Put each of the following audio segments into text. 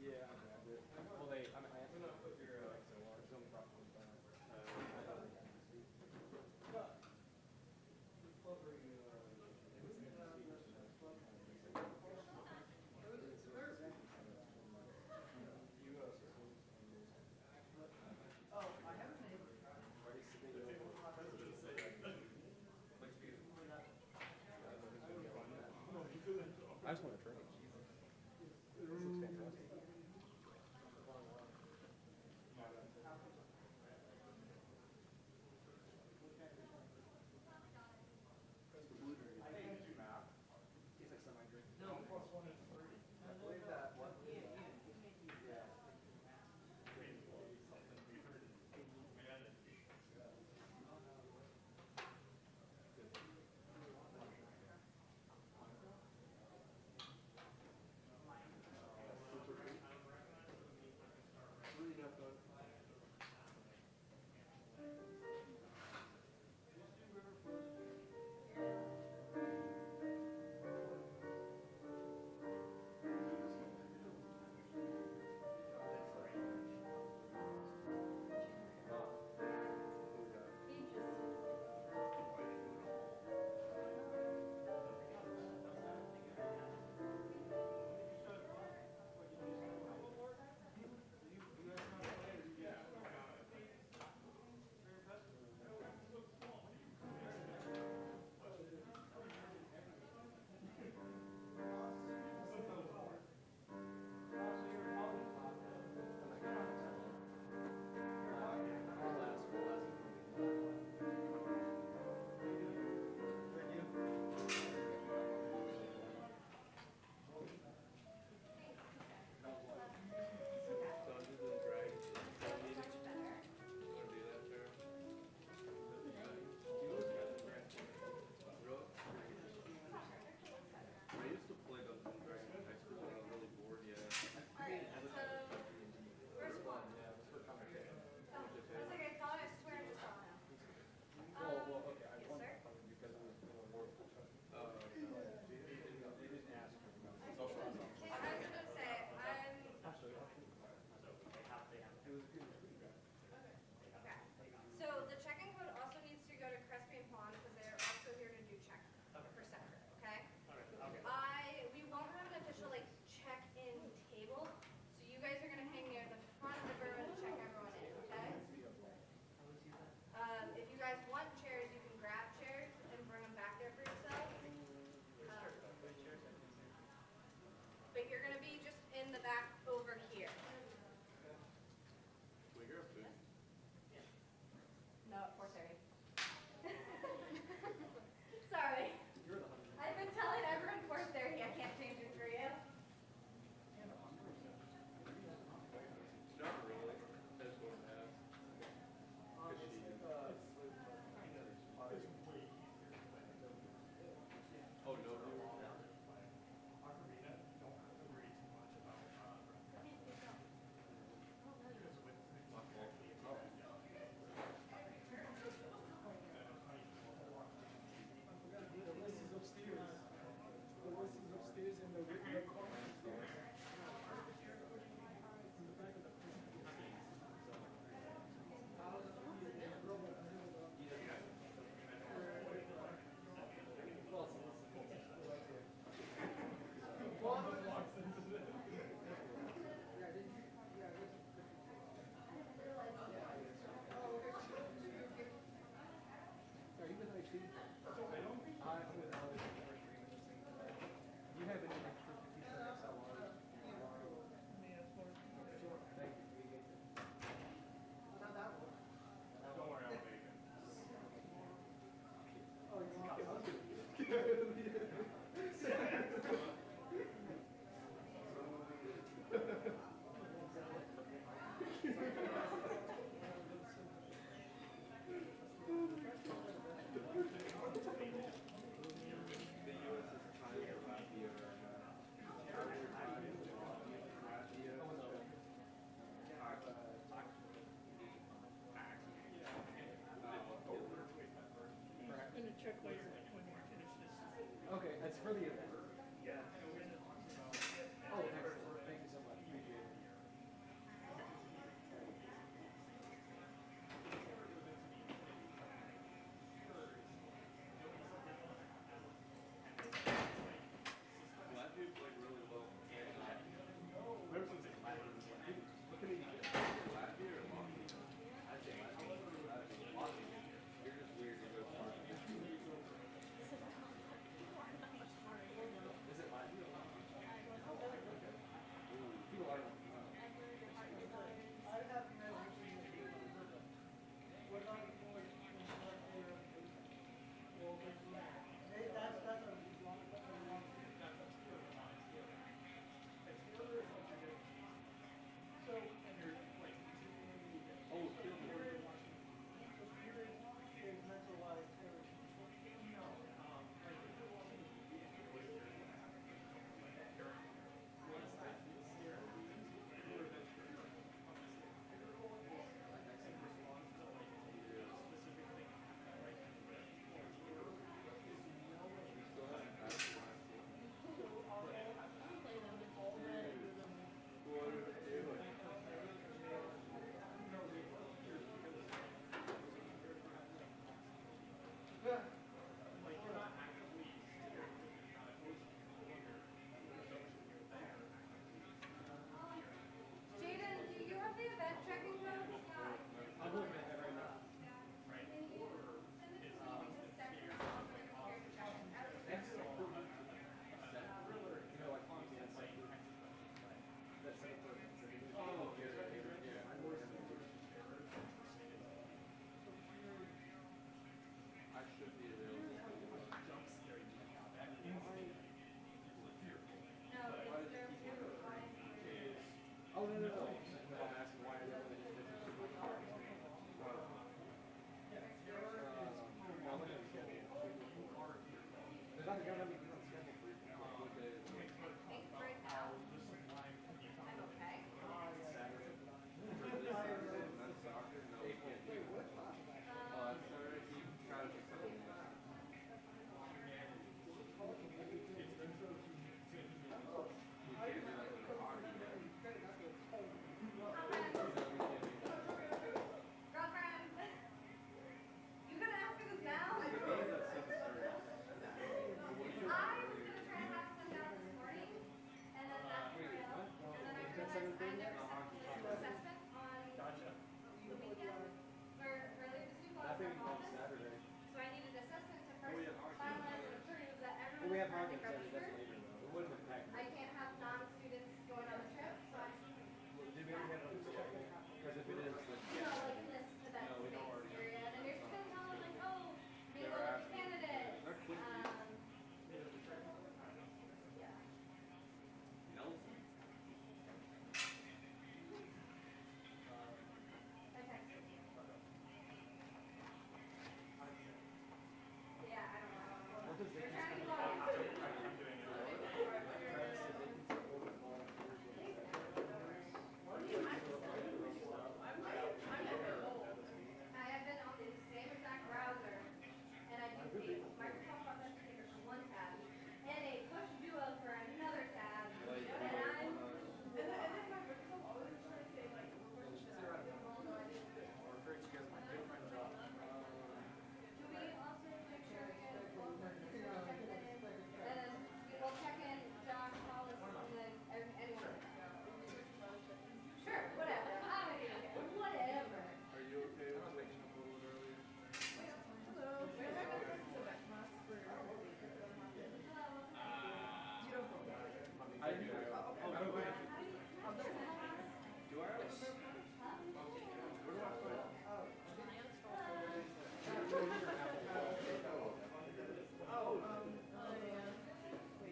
Yeah, I grabbed it. Well, I mean, I have to put your Zoom problem back. I thought they got this week. I just want to try it. This looks fantastic. He's like semi-drink. No, +1 is 3. I believe that one. Yeah. Really not good. So the check-in code also needs to go to Crespi and Pond because they're also here to do check for separate, okay? We won't have an official like check-in table, so you guys are gonna hang near the front of the bourbon to check everyone in, okay? If you guys want chairs, you can grab chairs and bring them back there for yourself. But you're gonna be just in the back over here. We hear food. No, at 4:30. Sorry. I've been telling everyone 4:30. I can't change it for you. Not really. That's what it has. Oh, no. My fault. The list is upstairs. The list is upstairs in the Whitty corner. In the back of the Are you with IT? I'm with Alex. Do you have any extra 50 cents? Thank you. Not that one. Don't worry, I'll make it. The U.S. is kind of Latvia I'm going to check later when we finish this. Okay, that's for the event. Yeah. Oh, excellent. Thank you so much. Appreciate it. we have I think markets, are that's cheaper. later though. It wouldn't impact. I can't have non-students going on the trip, so I Did we already have a check? Because if it is, then like in this event no, we don't space already have. area, and there's been telling like, oh, maybe They we'll were look at asking. candidates. They're quick. Yeah. Nelson. I texted you. Yeah, I don't know. What does They're they trying to go consider? on. I have been on the same exact browser, and I do the Microsoft Authenticator for one tab, and a push duo for another tab, and I'm. And then my Microsoft always tries to say like, push this Or refer to you guys as my different job. Do we also make sure we get both workers checked in, and then we'll check in Josh, Hollis, and then anyone else? Sure, whatever, I don't even care, whatever. Are you okay with waking up a little bit earlier? hello. Where's my Microsoft event class for? Hello. You don't go. I do. Oh, go ahead. Do I have a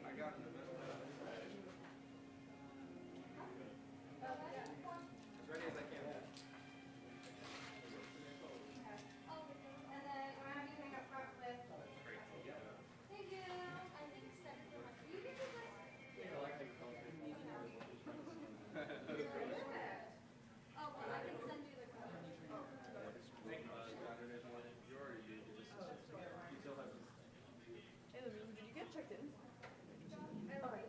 I got you. As ready as I can. Oh, and then we're having you hang up front with. Thank you. I think you can do this. I like the color. Oh, well, I can send you the code. Saturday morning? You already did this. You still have this. Hey, did you get checked in? Okay.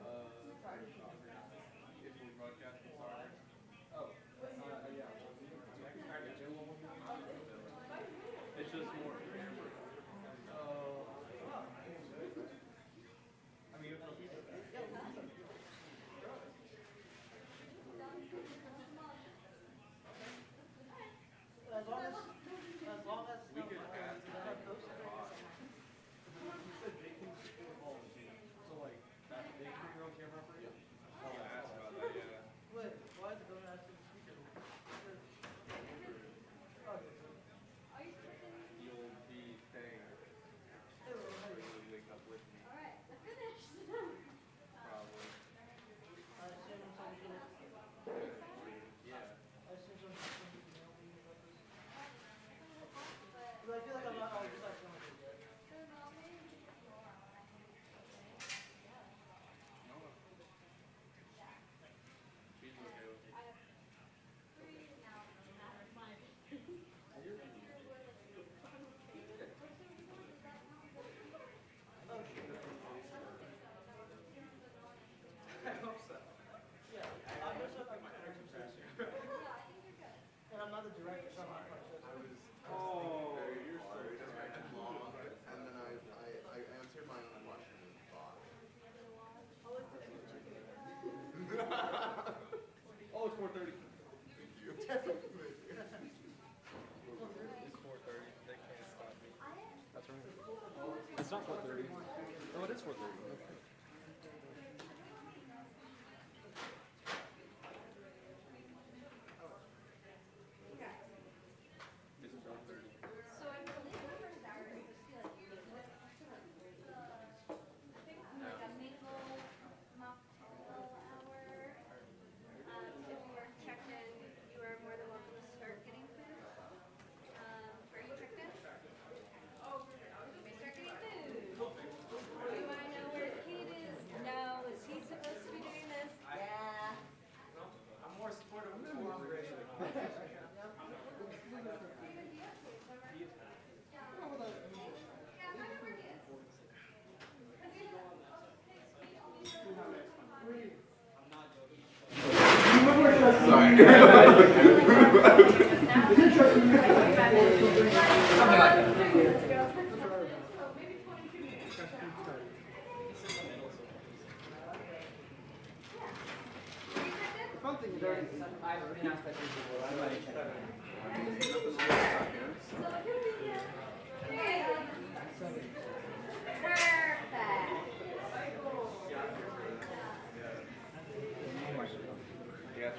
If we're broadcasting, sorry. Oh, yeah. It's just more grammar. I mean, for people. As long as We could add that. You said baking super bowl. So like, that baking you're on camera for? Yeah. I'll ask about that, yeah. wait, why is it going out to the speaker? Are you cooking? You'll be staying or you'll wake up with me, All right, I finished. probably. I assume somebody Yeah. I assume somebody can help me about this. But I feel like I'm not always like going to get. She's okay with it. I have 3 now. I hope so. Yeah, I'm just like my energy Faster. and I'm not the director, so I'm not quite sure. Oh. You're sorry. And then I answered my own question and thought. I'll listen to the chicken. Oh, it's 4:30. Thank you. It's 4:30. They can't stop me. That's right. It's not 4:30. No, it is 4:30. It's 4:30. So I believe the first hour is just like, I think like a mingle mocktail hour. If you weren't checked in, you are more than welcome to start getting food. Are you checked in? Oh, you may start getting food. Do I know where Kate is? No. Is he supposed to be doing this? Yeah. I'm more supportive of cooperation. Perfect.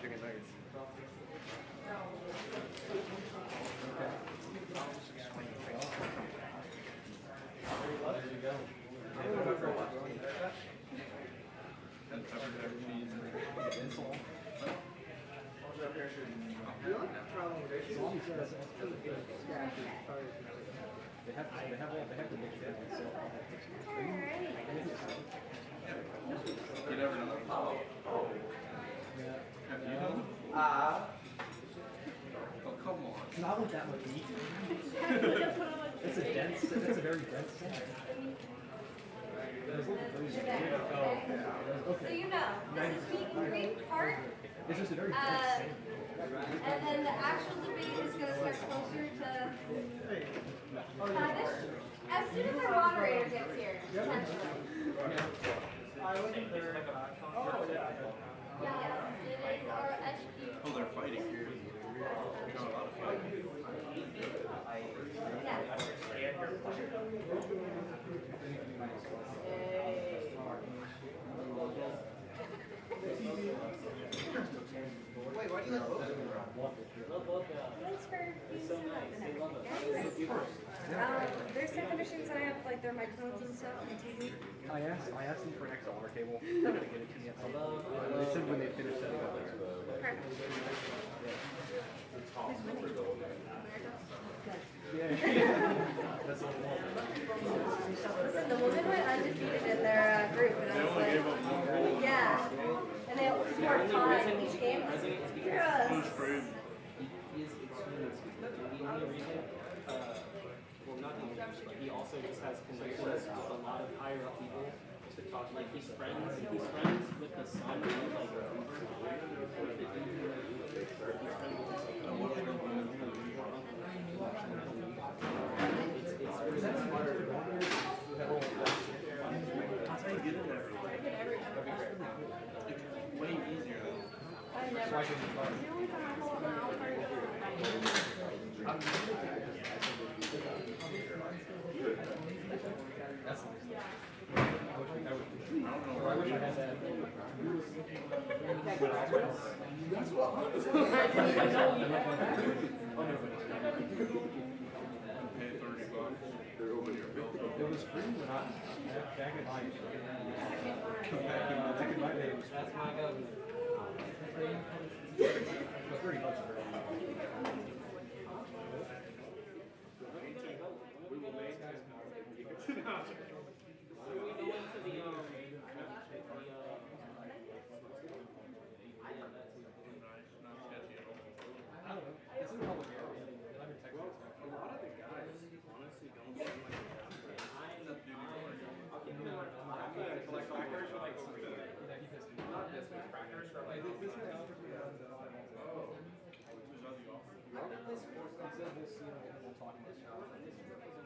chicken nuggets. You never know. Have you done? Oh, come on. Not with that much meat. It's a dense, it's a very dense salad. So you know, this is meet and greet part. It's just a very dense salad. And then the actual debate is going to start closer to 5-ish. As soon as our moderator gets here, potentially. Yes, it is our HQ. Oh, they're fighting here. You know, a lot of fighting. Yes. Wait, why do you like Boca? Thanks for being so nice and everything. There's some conditions I have, like their microphones and stuff on TV. I asked them for an XLR cable. They're gonna get it to me at some point. They said when they finish setting up. Perfect. Who's winning? America? Good. Yeah. That's all. Listen, the women went undefeated in their group, and I was like, yeah. And they scored 5 in each game. Yes. He is extremely sweet. The only reason, well, not the only reason, but he also just has connections with a lot of higher up people to talk. Like he's friends with the son of like Uber. It's smarter. That's how you get in there. Way easier though. I never. The only time I fall now, That's nice. I wish I had that. That's what Pay $30. they're over here. It was free when I back in my day. That's my go. It was $30 for it. We will make it. I don't know. It's in the public area. I'm in Texas. A lot of the guys honestly don't seem like except duty collect crackers or like not this week's crackers or like this week's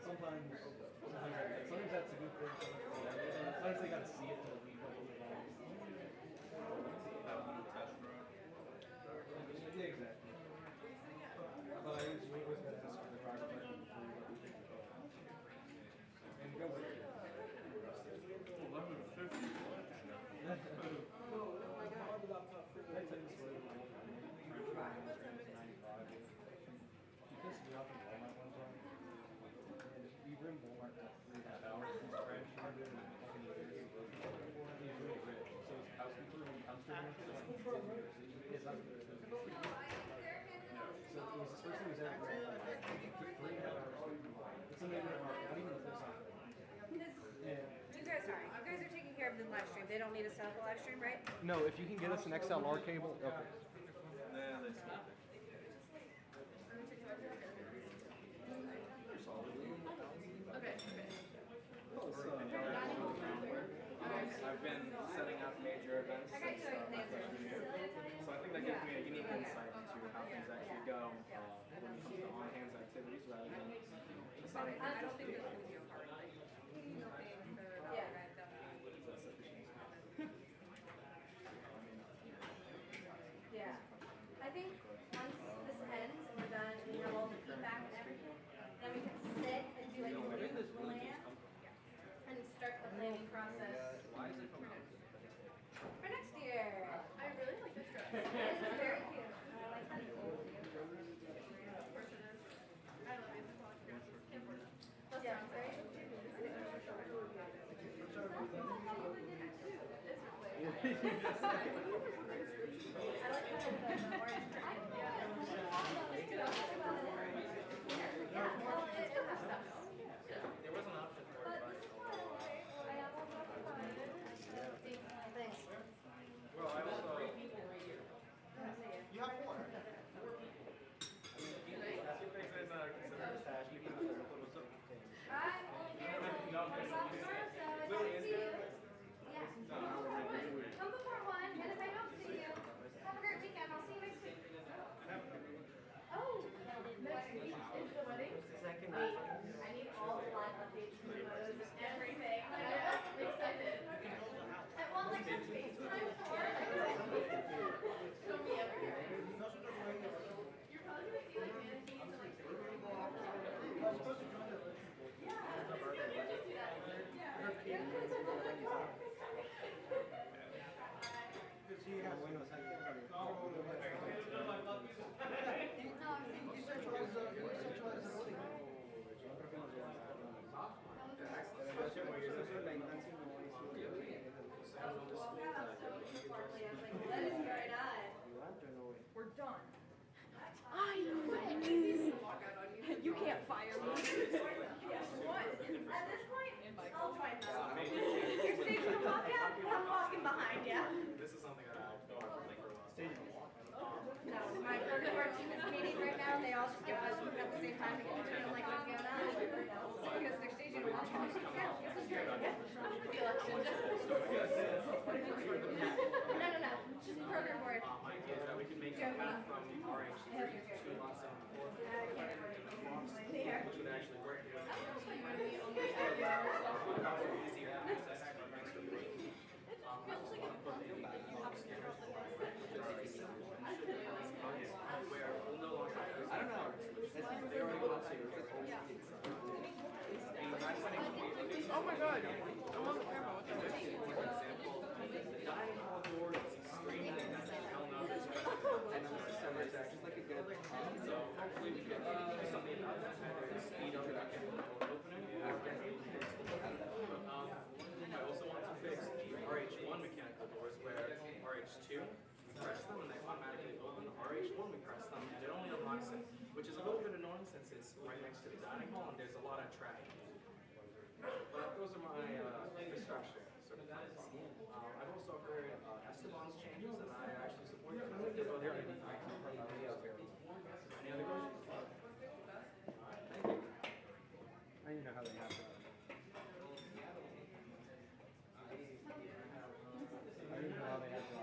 Sometimes that's a good thing. Sometimes they gotta see it to leave like a little Yeah, exactly. But I usually always gotta ask for the driver's license before we let me take the car. And go with it. 11:50. We were in Walmart for 3.5 hours from scratch. He's really good. So his housekeeper and housekeeper. His housekeeper. So it was his first thing was ever. It took 3.5 hours. It's amazing. Not even the first time. You guys are taking care of the live stream. They don't need us to have the live stream, right? No, if you can get us an XLR cable. Okay. I've been setting up major events since my freshman year. So I think that gives me a unique insight into how things actually go when it comes to on-hands activities rather than deciding I don't think just it's going to be a hard thing. Yeah. I think once this ends and we're done and we have all the feedback and everything, then we can sit and do like a plan and start the planning process for next year. I really like this dress. It's very was an option for it, but Thanks. well, I also You have four. that's your face is considered stash. You can I'm only here until 1 o'clock tomorrow, so if I don't see you, yeah. Come before 1, and if I don't see you, have a great weekend. I'll see you next week. Oh, Next week is the wedding. Second. I need all the live updates, photos, everything. I'm excited. well, like just FaceTime for it. Show me everything. You're probably gonna see like Nancy's and like we're done. You can't fire me. What? At this point, I'll try not. you're staging a walkout, I'm walking behind you. This is something that I don't like for a lot. No, my program board team is meeting right now, and they all just get buzzed at the same time to get each other like what's going on. Because they're staging a walkout. Yeah, this is great. No. Just program board. My idea is that we can make a path from RH3 to 174, which would actually work. Where we'll no longer have I don't know. They already got to. oh my god! I'm on the camera. For example, the dining hall door is extremely hell no. And it's actually like a good. So hopefully we can do something about that. Either speed up the opening. I also want to fix the RH1 mechanical doors where RH2 we press them and they automatically open. RH1 we press them and it only unlocks it, which is a little bit annoying since it's right next to the dining hall and there's a lot of traffic. But those are my infrastructure sort of plans. I've also heard Esteban's changes and I actually support them. Any other questions? I don't know how they happen. I don't know how they happen.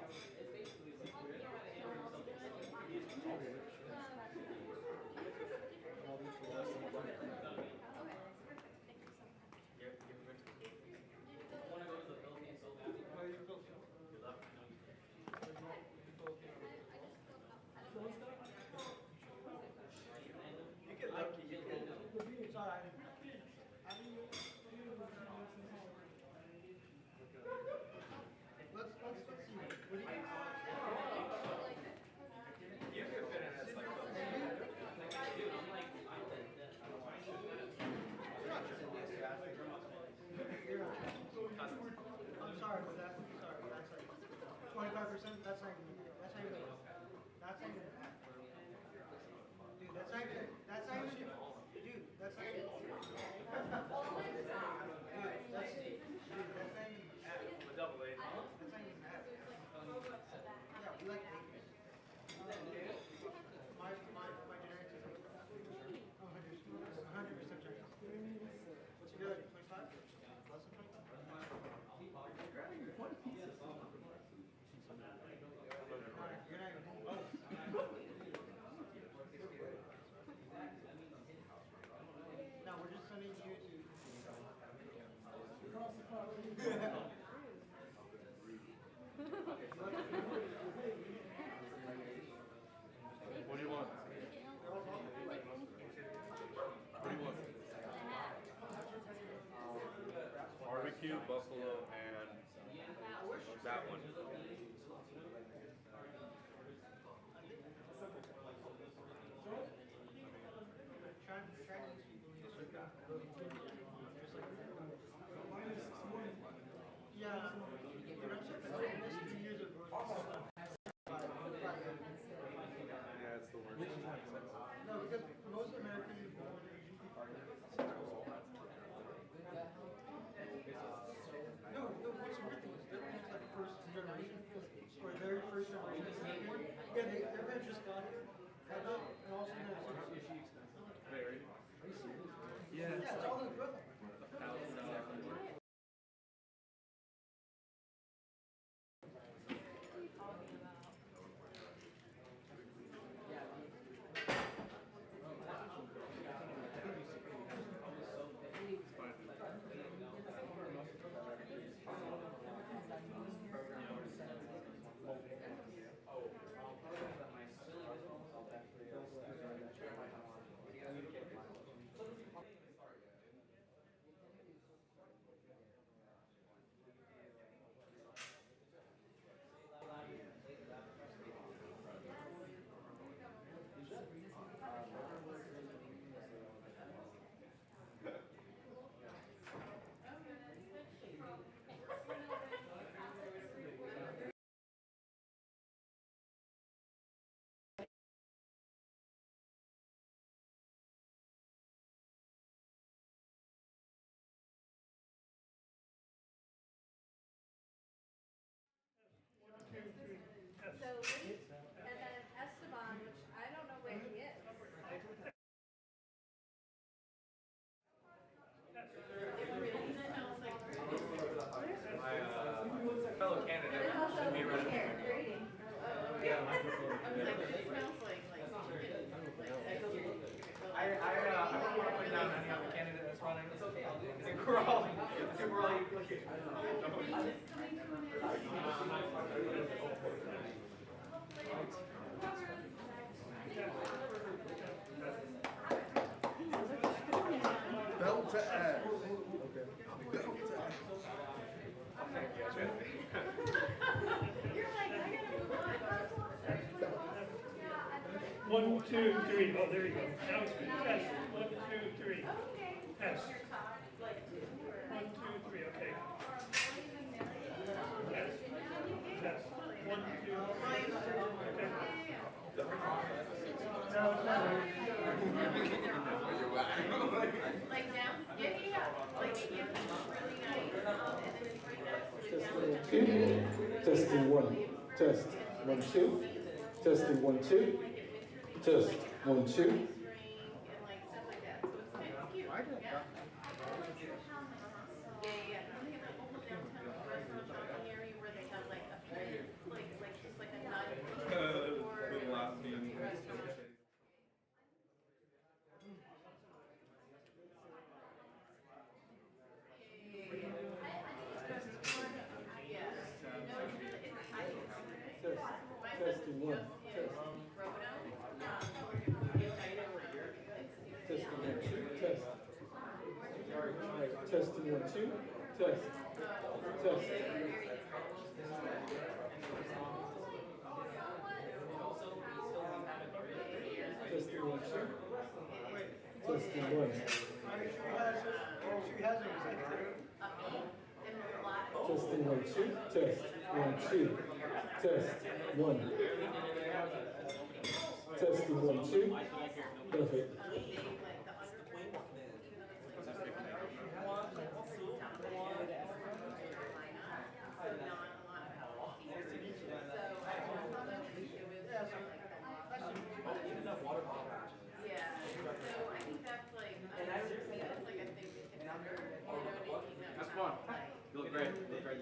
just got here. And also, is she expensive? Very. Are you serious? Yeah. Yeah, it's all in Brooklyn. $1,000 more. So Whitty, and then Esteban, which I don't know where he is. My fellow candidate But it's also should be here, ready. grading. Yeah, I was like, it smells like chicken, I don't want to put down any other candidate that's running. I think we're all looking. Belt to ass. You're like, I gotta move on. 1, 2, 3. Oh, there you go. Now it's good. Test. 1, 2, 3. Test. 1, 2, 3. Okay. Test. Test. 1, 2, 3. Okay. No, it's not. Like down, yeah, like you have really nice, and then it's right next to Testing 1, test 1 2, testing 1 2, test 1 2. string and like stuff like that, so it's kind of cute. Yeah, yeah. And they have like a whole downtown restaurant shopping area where they have like a like just like a nut or Testing 1, test. Testing 1 2, test. Alright, testing 1 2, test. Test. Testing 1 2. Testing 1. Testing 1 2, test 1 2, test 1. Testing 1 2. Perfect. That's fun. You look great. You look great.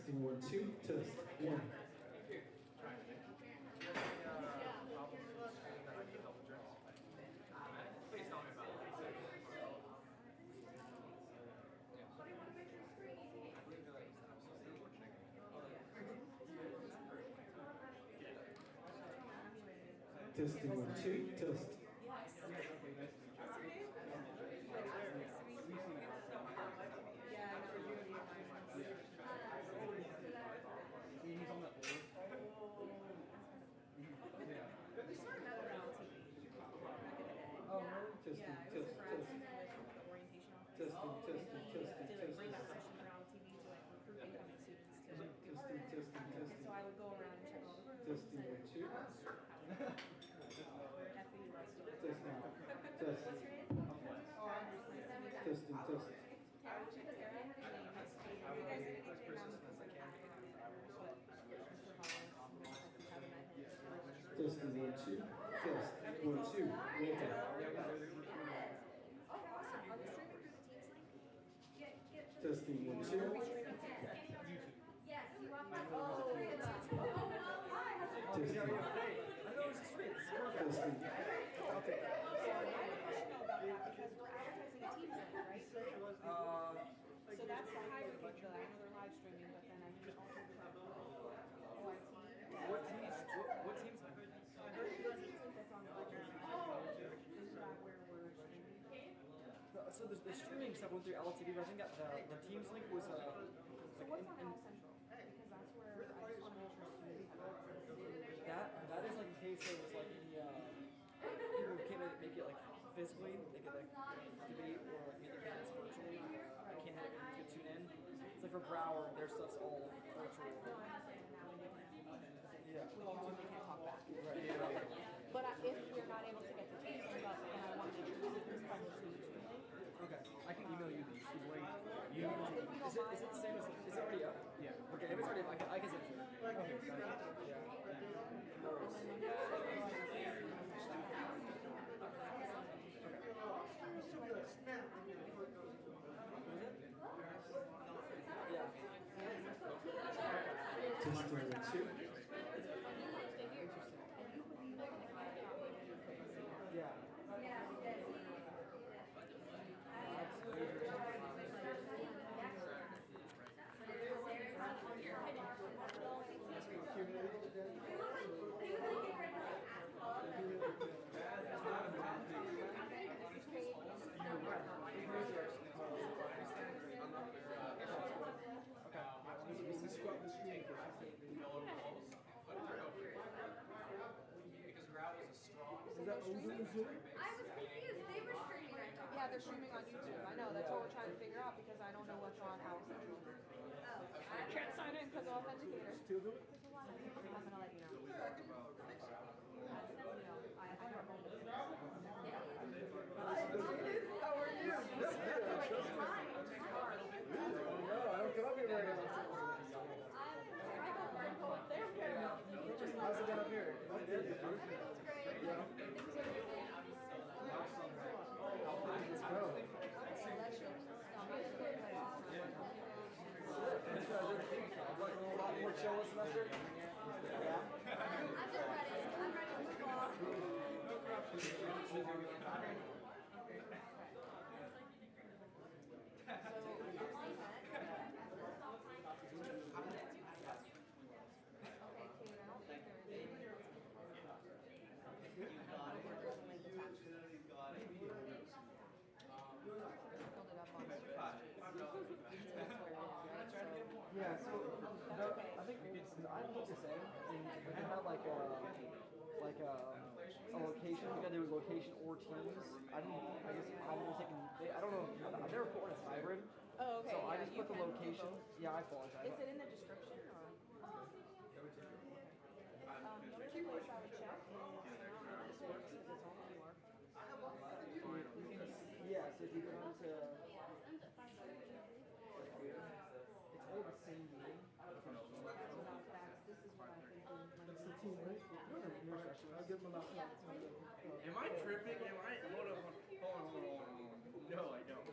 Testing 1, 2, test 1. Please tell me about it. Testing 1, 2, test. Oh, Testing, Yeah, test, it was for test. the orientation office. Testing, testing, Did testing, like testing. breakout sessions around TV to like recruit incoming students to. Testing, testing, And testing. so I would go around and check all the rooms. Testing, and 1, 2. how was Testing, What's your testing. name? Testing, test. I would check Sarah. Her name is Kate. You guys did anything on but Mr. Hollis, I haven't met him. Testing 1, 2. Test 1, 2. Welcome. Oh, awesome. Are we streaming through the Teams link? Testing 1, 2. Yes, you want my Testing. I know it's straight. It's perfect. Testing. Okay. So I have a question though about that because we're advertising a Teams link, right? So that's the hybrid link though. I know they're live streaming, but then I need also the OIT. What teams? What teams? The Teams link that's on the is that where we're streaming? So the streaming stuff went through LTV, but I think that the Teams link was So what's on House Central? Because that's where I just want to make sure students have access to. that is like in case there was like any people who can't make it like physically, they could like debate or like meet their friends virtually. I can't have it to tune in. It's like for Broward, their stuff's all virtual. Yeah. We can't talk back. Right. Yeah. But if we're not able to get the Teams link up, then I want to make sure this publish the YouTube link. Okay. I can email you the YouTube link. If you don't Is it the same as? Is it already up? Yeah. Okay. If it's already up, I can send it to you. Okay. Yeah. No worries. Yeah. Testing 1, 2. Yeah. Because gravel is a straw. Is that over? I was confused. They were streaming, I thought. Yeah, they're streaming on YouTube. I know. That's what we're trying to figure out because I don't know what's on House Central. I can't sign in because of authenticator. Still do it? I'm gonna let you know. I don't know. How are you? No, I don't come up here very often. How's it been up here? Is it good? Yeah. Let's go. A lot more chill this semester? Yeah. I'm just ready. I'm ready to move off. Yeah, so I think I don't know what to say. We had like a location. We got to do location or teams. I guess I was thinking. I don't know. I've never put one as hybrid. Oh, okay. So I yeah, just you put the can do location. both. Yeah, I apologize. Is it in the description or? The only place I would check is, I don't know if this works because it's on New York. Yes, if you go on to it's all the same name. This is what I think. That's the team, right? I'll give them about Am I tripping? Am I? Hold on. No, I don't.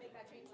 Make that change.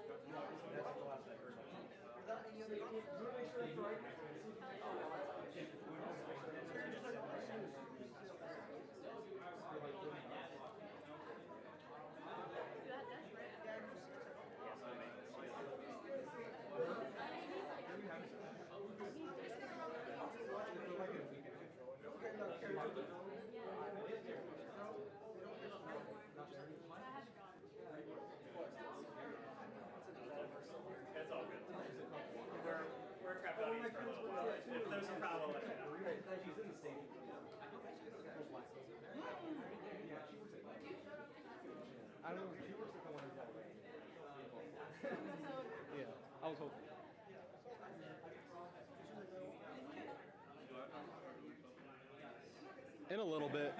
It's all good. We're crap buddies for a little while. If there's a problem, let me know. I don't know. She works at the one who's already. Yeah, I was hoping. In a little bit.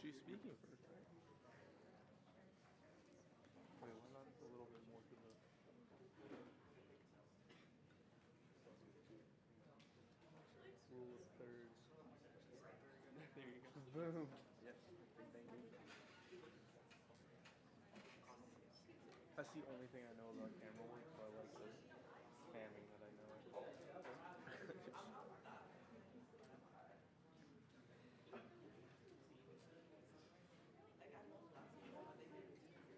She's speaking first, right? Wait, why not a little bit more to the... Rule of thirds. There you go. Boom. Yes. Thank you. That's the only thing I know about camera work, so I like the spamming that I know.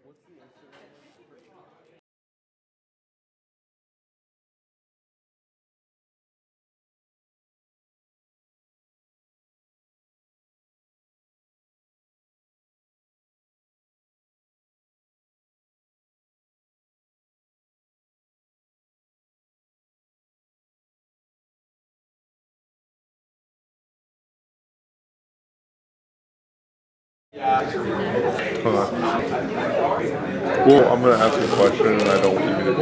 What's the Instagram? Hold on. Well, I'm gonna ask a question and I don't want you to be.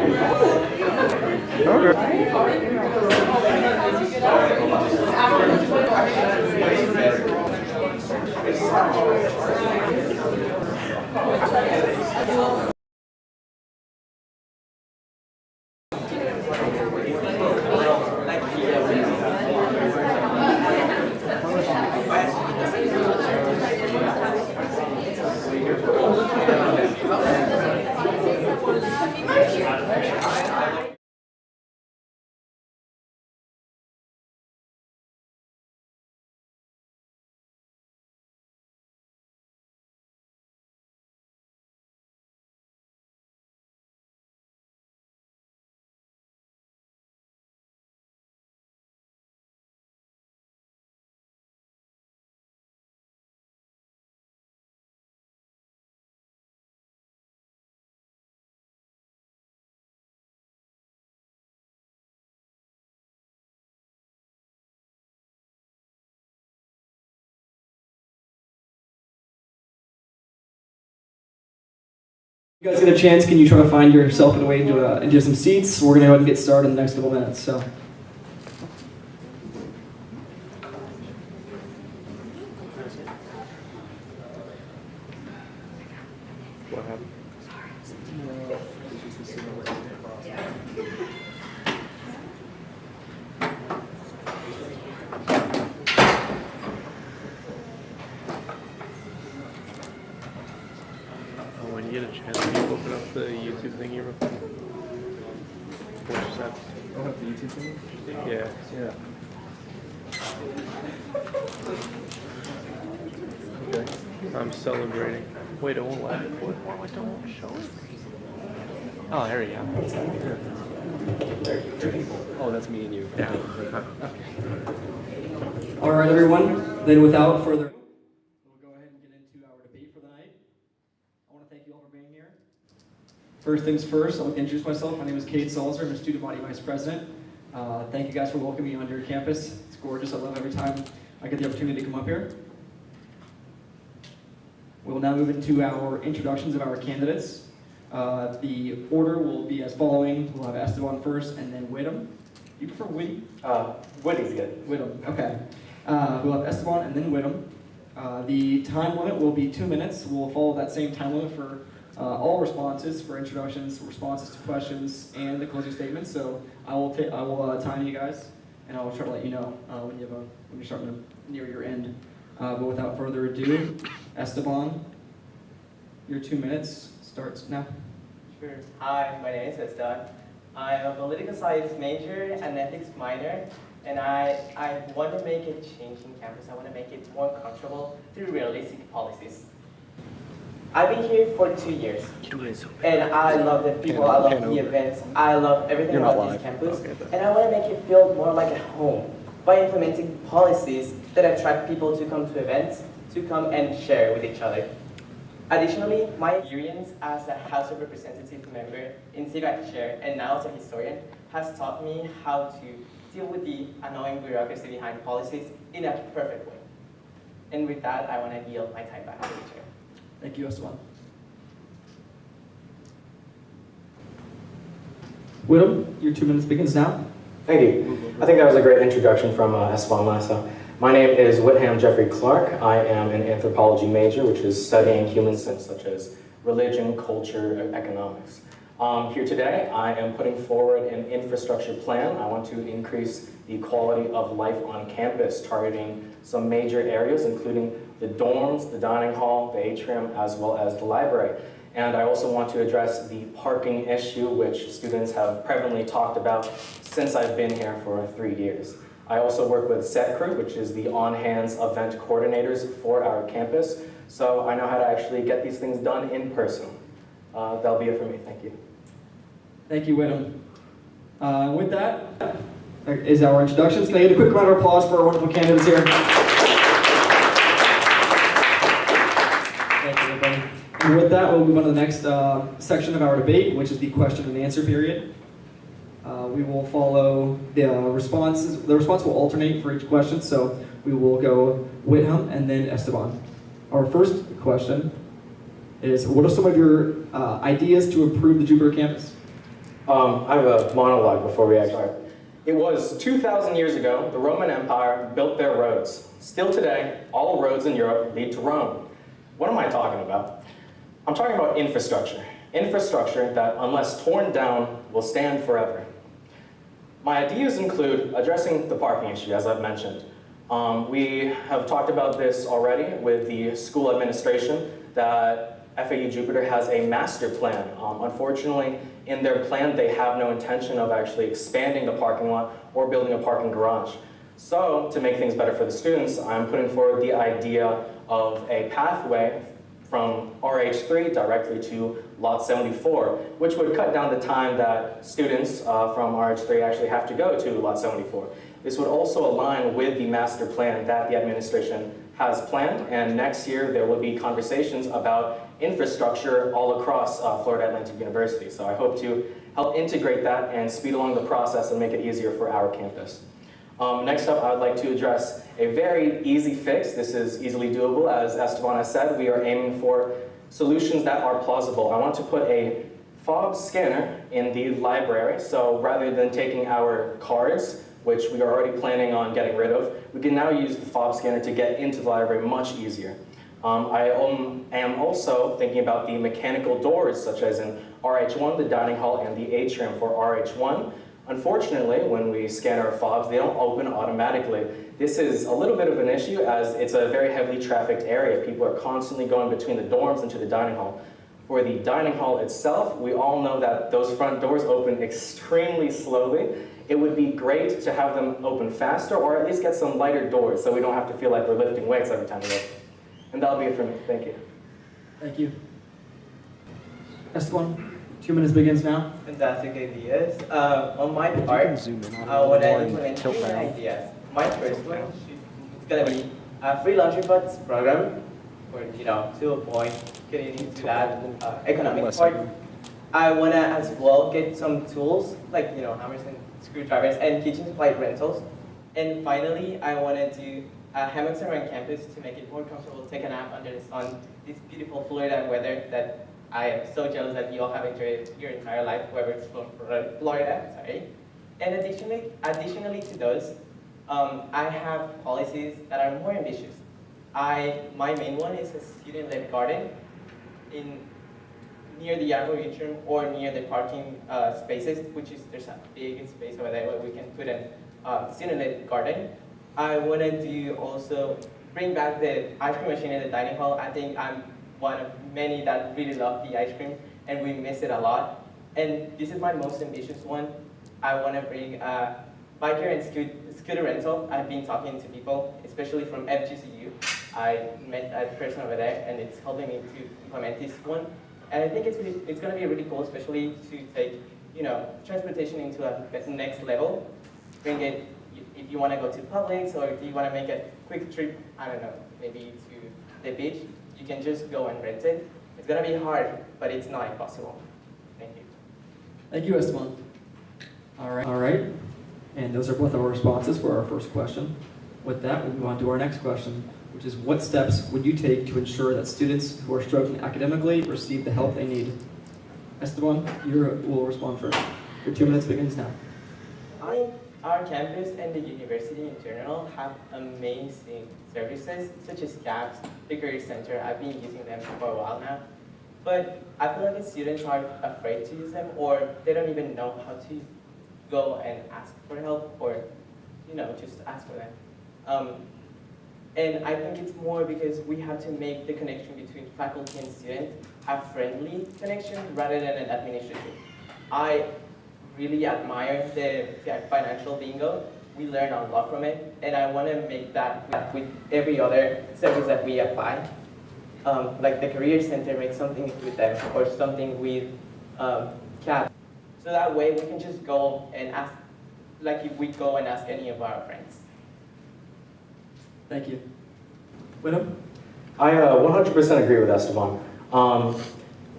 Okay. You guys get a chance, can you try to find yourself a way into some seats? We're going to go ahead and get started in the next couple minutes. So. What happened? When you get a chance, can you open up? the YouTube thing you recorded? What you said? Oh, the YouTube thing? Yeah. Yeah. Okay. I'm celebrating. Wait, it won't let me. Why don't want to show it? Oh, there you go. Oh, that's me and you. Yeah. All right, everyone. Then without further ado, we'll go ahead and get into our debate for the night. I want to thank you all for being here. First things first, I'll introduce myself. My name is Cade Salzer. I'm a student body vice president. Thank you guys for welcoming me onto your campus. It's gorgeous. I love every time I get the opportunity to come up here. We will now move into our introductions of our candidates. The order will be as following. We'll have Esteban first, and then Whitham. You prefer Whitty? Whitty's good. Whitham, okay. We'll have Esteban and then Whitham. The time limit will be 2 minutes. We'll follow that same time limit for all responses, for introductions, responses to questions, and the closing statements. So I will time you guys, and I will try to let you know when you're starting to near your end. But without further ado, Esteban, your 2 minutes starts now. Sure. Hi, my name is Esteban. I'm a political science major and ethics minor, and I want to make a change in campus. I want to make it more comfortable through realistic policies. I've been here for 2 years, and I love the people, I love the events, I love everything about this campus, and I want to make it feel more like a home by implementing policies that attract people to come to events, to come and share with each other. Additionally, my experience as a House of Representative member in civic chair and now as a historian has taught me how to deal with the annoying bureaucracy behind policies in a perfect way. And with that, I want to yield my time back to the chair. Thank you, Esteban. Whitham, your 2 minutes begins now. Thank you. I think that was a great introduction from Esteban Lassa. My name is Whitham Jeffrey Clark. I am an anthropology major, which is studying human sense such as religion, culture, and economics. Here today, I am putting forward an infrastructure plan. I want to increase the quality of life on campus, targeting some major areas, including the dorms, the dining hall, the atrium, as well as the library. And I also want to address the parking issue, which students have prevalently talked about since I've been here for 3 years. I also work with Set Crew, which is the on-hands event coordinators for our campus. So I know how to actually get these things done in person. That'll be it for me. Thank you. Thank you, Whitham. With that is our introductions. Can I get a quick round of applause for our wonderful candidates here? Thank you, everybody. And with that, we'll move on to the next section of our debate, which is the question and answer period. We will follow the responses. The response will alternate for each question, so we will go Whitham and then Esteban. Our first question is, what are some of your ideas to improve the Jupiter campus? I have a monologue before we actually start. It was 2,000 years ago, the Roman Empire built their roads. Still today, all roads in Europe lead to Rome. What am I talking about? I'm talking about infrastructure. Infrastructure that, unless torn down, will stand forever. My ideas include addressing the parking issue, as I've mentioned. We have talked about this already with the school administration, that FAU Jupiter has a master plan. Unfortunately, in their plan, they have no intention of actually expanding the parking lot or building a parking garage. So, to make things better for the students, I'm putting forward the idea of a pathway from RH3 directly to Lot 74, which would cut down the time that students from RH3 actually have to go to Lot 74. This would also align with the master plan that the administration has planned, and next year there will be conversations about infrastructure all across Florida Atlantic University. So I hope to help integrate that and speed along the process and make it easier for our campus. Next up, I would like to address a very easy fix. This is easily doable. As Esteban has said, we are aiming for solutions that are plausible. I want to put a fob scanner in the library, so rather than taking our cards, which we are already planning on getting rid of, we can now use the fob scanner to get into the library much easier. I am also thinking about the mechanical doors, such as in RH1, the dining hall, and the atrium for RH1. Unfortunately, when we scan our fobs, they don't open automatically. This is a little bit of an issue as it's a very heavily trafficked area. People are constantly going between the dorms into the dining hall. For the dining hall itself, we all know that those front doors open extremely slowly. It would be great to have them open faster, or at least get some lighter doors so we don't have to feel like we're lifting weights every time we open. And that'll be it for me. Thank you. Thank you. Esteban, 2 minutes begins now. Fantastic ideas. On my part, what I implement three ideas. My first one is gonna be a free laundry bots program, or to avoid getting into that economic part. I wanna as well get some tools like hammers and screwdrivers and kitchen supply rentals. And finally, I wanna do hammocks around campus to make it more comfortable to take a nap under the sun. This beautiful Florida weather that I am so jealous that you all have enjoyed your entire life, whoever's from Florida, sorry. And additionally to those, I have policies that are more ambitious. My main one is a student-led garden near the arboretum or near the parking spaces, there's a big space over there where we can put a student-led garden. I wanted to also bring back the ice cream machine in the dining hall. I think I'm one of many that really love the ice cream, and we miss it a lot. And this is my most ambitious one. I want to bring a biker and scooter rental. I've been talking to people, especially from FGCU. I met a person over there, and it's helping me to implement this one. And I think it's going to be really cool, especially to take transportation into a next level. Bring it if you want to go to Publix, or if you want to make a quick trip, I don't know, maybe to the beach. You can just go and rent it. It's going to be hard, but it's not impossible. Thank you. Thank you, Esteban. All right. And those are both our responses for our first question. With that, we'll move on to our next question, which is what steps would you take to ensure that students who are struggling academically receive the help they need? Esteban, you will respond first. Your 2 minutes begins now. Our campus and the university in general have amazing services, such as CAPS, the Career Center. I've been using them for a while now. But I feel like the students are afraid to use them, or they don't even know how to go and ask for help, or just ask for them. And I think it's more because we have to make the connection between faculty and student a friendly connection rather than an administrative. I really admire the financial bingo. We learn a lot from it, and I want to make that with every other service that we apply. Like the Career Center, make something with them, or something with CAP. So that way we can just go and ask, like if we go and ask any of our friends. Thank you. Whitham? I 100% agree with Esteban.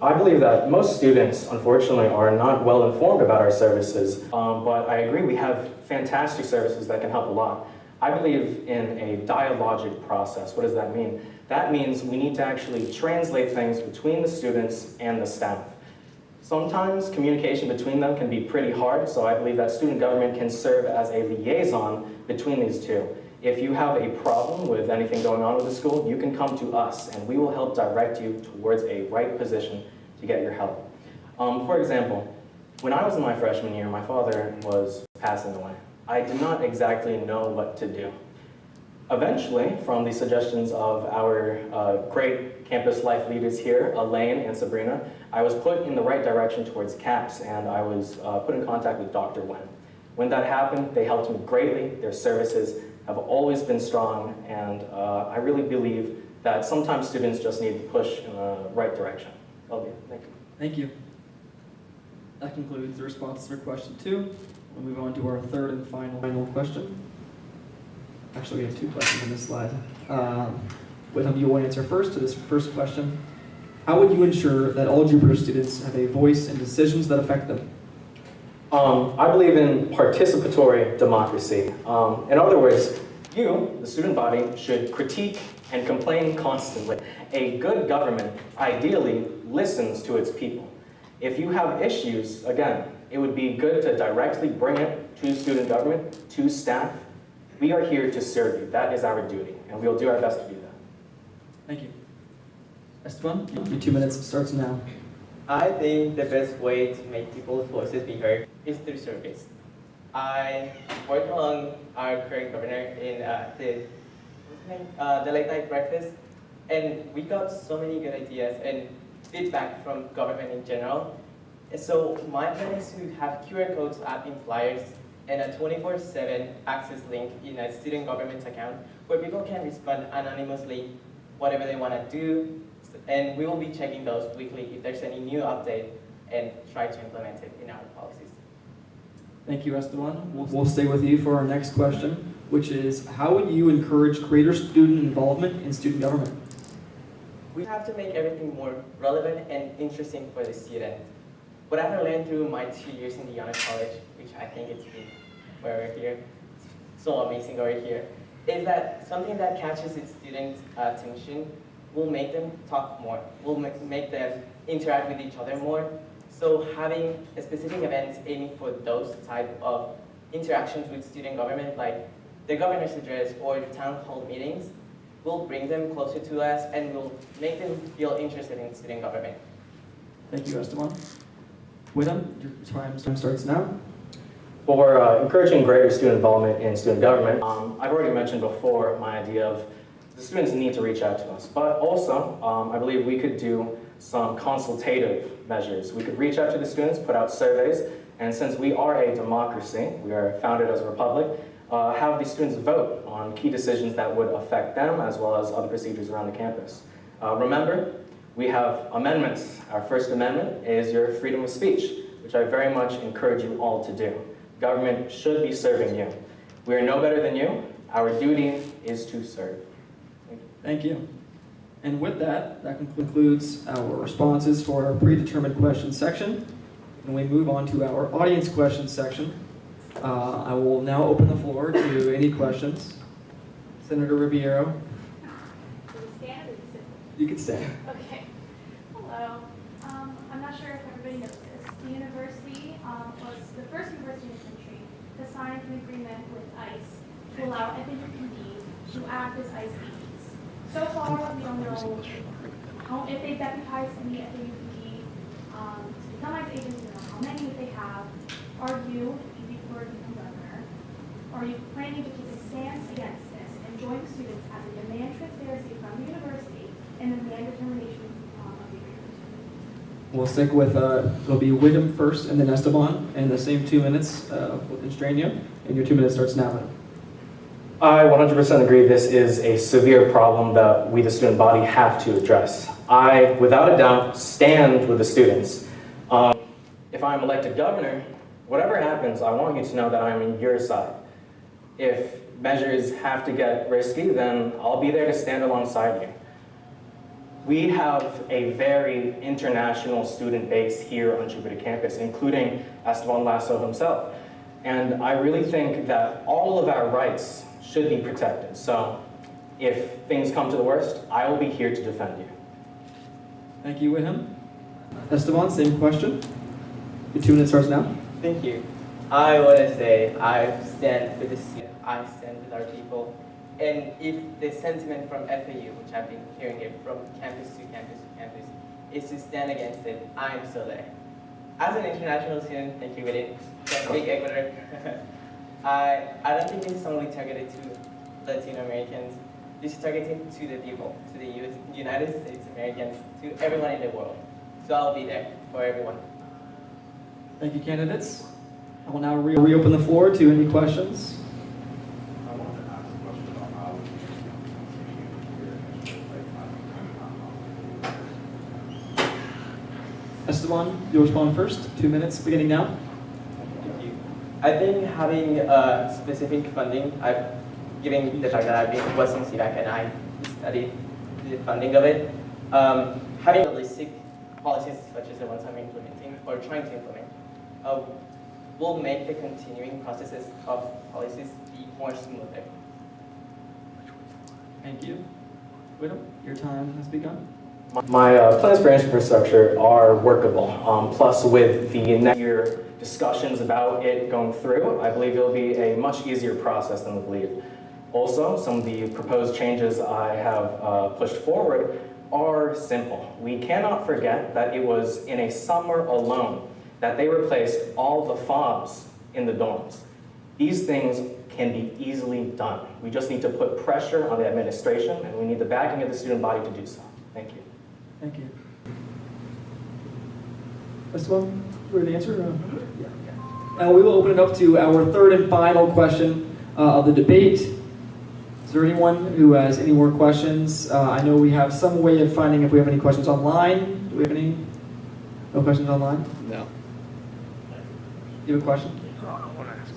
I believe that most students, unfortunately, are not well informed about our services, but I agree we have fantastic services that can help a lot. I believe in a dialogic process. What does that mean? That means we need to actually translate things between the students and the staff. Sometimes communication between them can be pretty hard, so I believe that student government can serve as a liaison between these two. If you have a problem with anything going on with the school, you can come to us, and we will help direct you towards a right position to get your help. For example, when I was in my freshman year, my father was passing away. I did not exactly know what to do. Eventually, from the suggestions of our great campus life leaders here, Elaine and Sabrina, I was put in the right direction towards CAPS, and I was put in contact with Dr. Wen. When that happened, they helped me greatly. Their services have always been strong, and I really believe that sometimes students just need to push in the right direction. Thank you. Thank you. That concludes the responses for question 2. We'll move on to our third and final question. Actually, we have 2 questions on this slide. Whitham, you will answer first to this first question. How would you ensure that all Jupiter students have a voice in decisions that affect them? I believe in participatory democracy. In other words, you, the student body, should critique and complain constantly. A good government ideally listens to its people. If you have issues, again, it would be good to directly bring it to student government, to staff. We are here to serve you. That is our duty, and we'll do our best to do that. Thank you. Esteban, your 2 minutes starts now. I think the best way to make people's voices be heard is through surveys. I worked along our current governor in the late night breakfast, and we got so many good ideas, and feedback from government in general. And so my plan is to have QR codes up in flyers and a 24/7 access link in a student government account where people can respond anonymously whatever they want to do, and we will be checking those weekly if there's any new update and try to implement it in our policies. Thank you, Esteban. We'll stay with you for our next question, which is, how would you encourage greater student involvement in student government? We have to make everything more relevant and interesting for the student. What I've learned through my 2 years in the honor college, which I think it's been forever here, so amazing over here, is that something that catches the students' attention will make them talk more, will make them interact with each other more. So having specific events aiming for those type of interactions with student government, like the governor's address or town hall meetings, will bring them closer to us and will make them feel interested in student government. Thank you, Esteban. Whitham, your time starts now. For encouraging greater student involvement in student government, I've already mentioned before my idea of the students need to reach out to us, but also I believe we could do some consultative measures. We could reach out to the students, put out surveys, and since we are a democracy, we are founded as a republic, have the students vote on key decisions that would affect them as well as other procedures around the campus. Remember, we have amendments. Our First Amendment is your freedom of speech, which I very much encourage you all to do. Government should be serving you. We are no better than you. Our duty is to serve. Thank you. And with that, that concludes our responses for our predetermined questions section. And we move on to our audience questions section. I will now open the floor to any questions. Senator Ribeiro. Do we stand or do we sit? You can stand. Okay. Hello. I'm not sure if everybody knows this. The university was the first university in the country to sign an agreement with ICE to allow FAUPD to act as ICE agents. So far, we don't know if they've deputized any FAUPD to become ICE agents, we don't know how many that they have. Are you, before you become governor, are you planning to take a stance against this and join the students as a demand transparency from the university and demand determination of the agreement? We'll stick with, it'll be Whitham first and then Esteban, and the same 2 minutes will constrain you, and your 2 minutes starts now. I 100% agree this is a severe problem that we, the student body, have to address. I, without a doubt, stand with the students. If I'm elected governor, whatever happens, I want you to know that I'm on your side. If measures have to get risky, then I'll be there to stand alongside you. We have a very international student base here on Jupiter campus, including Esteban Lasso himself. And I really think that all of our rights should be protected. So if things come to the worst, I will be here to defend you. Thank you, Whitham. Esteban, same question. Your 2 minutes starts now. Thank you. I want to say I stand with the student. I stand with our people. And if the sentiment from FAU, which I've been hearing it from campus to campus to campus, is to stand against it, I'm still there. As an international student, thank you, Whitty, big Ecuador, I don't think this is only targeted to Latino Americans. This is targeted to the people, to the United States Americans, to everyone in the world. So I'll be there for everyone. Thank you, candidates. I will now reopen the floor to any questions. Esteban, you'll respond first. 2 minutes, beginning now. Thank you. I think having specific funding, given the fact that I've been was in CDAC and I studied the funding of it, having realistic policies such as the ones I'm implementing or trying to implement will make the continuing processes of policies be more smoother. Thank you. Whitham, your time has begun. My plans for infrastructure are workable. Plus, with the next year discussions about it going through, I believe it'll be a much easier process than we believe. Also, some of the proposed changes I have pushed forward are simple. We cannot forget that it was in a summer alone that they replaced all the fobs in the dorms. These things can be easily done. We just need to put pressure on the administration, and we need the backing of the student body to do so. Thank you. Thank you. Esteban, you ready to answer? Yeah. Now we will open it up to our third and final question of the debate. Is there anyone who has any more questions? I know we have some way of finding if we have any questions online. Do we have any? No questions online? No. You have a question?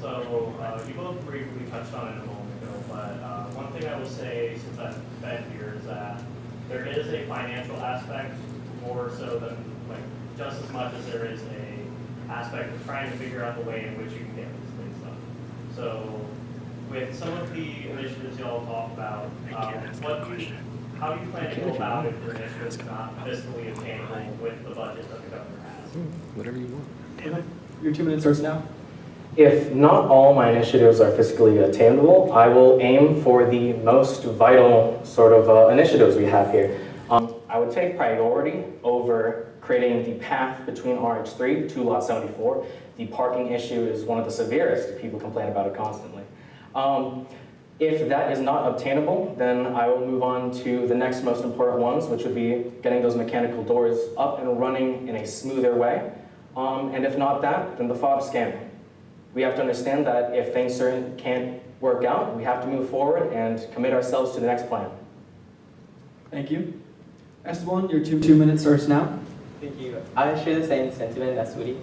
So you both briefly touched on it a moment ago, but one thing I will say since I've been here is that there is a financial aspect more so than like just as much as there is a aspect of trying to figure out the way in which you can get these things done. So with some of the initiatives y'all talk about, how do you plan to go about if your initiative is not fiscally attainable with the budget that the governor has? Whatever you want. Your 2 minutes starts now. If not all my initiatives are fiscally attainable, I will aim for the most vital sort of initiatives we have here. I would take priority over creating the path between RH3 to Lot 74. The parking issue is one of the severest. People complain about it constantly. If that is not obtainable, then I will move on to the next most important ones, which would be getting those mechanical doors up and running in a smoother way. And if not that, then the fob scanning. We have to understand that if things can't work out, we have to move forward and commit ourselves to the next plan. Thank you. Esteban, your 2 minutes starts now. Thank you. I share the same sentiment as Whitty.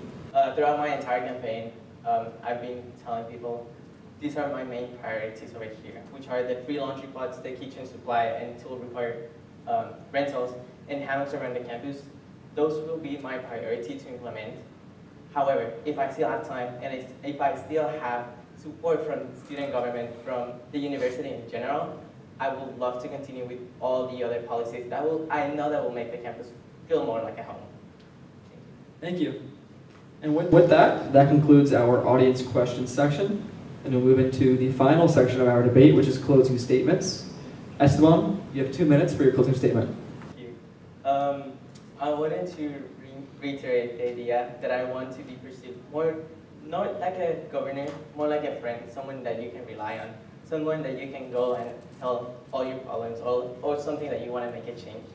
Throughout my entire campaign, I've been telling people these are my main priorities over here, which are the free laundry pods, the kitchen supply, and tool required rentals, and hammocks around the campus. Those will be my priority to implement. However, if I still have time and if I still have support from student government, from the university in general, I would love to continue with all the other policies I know that will make the campus feel more like a home. Thank you. And with that concludes our audience questions section. And we'll move into the final section of our debate, which is closing statements. Esteban, you have 2 minutes for your closing statement. Thank you. I wanted to reiterate the idea that I want to be perceived more, not like a governor, more like a friend, someone that you can rely on, someone that you can go and tell all your problems or something that you want to make a change.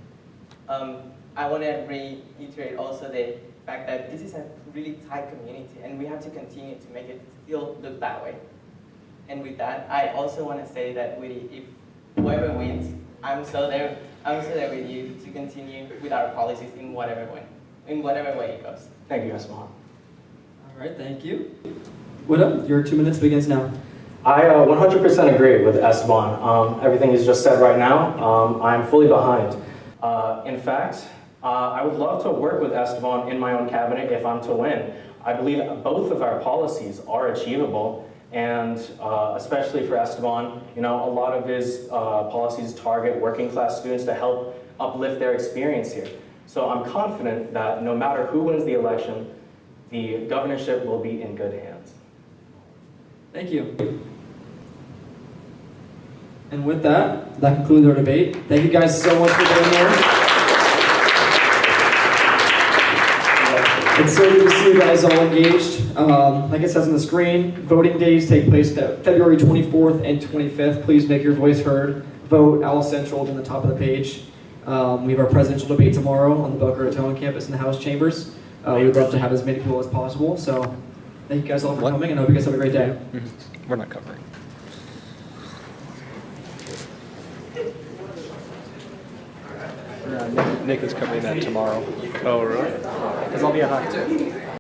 I want to reiterate also the fact that this is a really tight community and we have to continue to make it still look that way. And with that, I also want to say that Whitty, if whoever wins, I'm still there with you to continue with our policies in whatever way it goes. Thank you, Esteban. All right, thank you. Whitham, your 2 minutes begins now. I 100% agree with Esteban. Everything he's just said right now, I'm fully behind. In fact, I would love to work with Esteban in my own cabinet if I'm to win. I believe both of our policies are achievable, and especially for Esteban, a lot of his policies target working class students to help uplift their experience here. So I'm confident that no matter who wins the election, the governorship will be in good hands. Thank you. And with that concludes our debate. Thank you guys so much for being here. It's so good to see you guys all engaged. Like it says on the screen, voting days take place February 24th and 25th. Please make your voice heard. Vote Al Central on the top of the page. We have our presidential debate tomorrow on the Boca Raton campus in the House chambers. We would love to have as many people as possible. So thank you guys all for coming, and I hope you guys have a great day. We're not covering. Nick is covering that tomorrow. Oh, really? Because I'll be at High.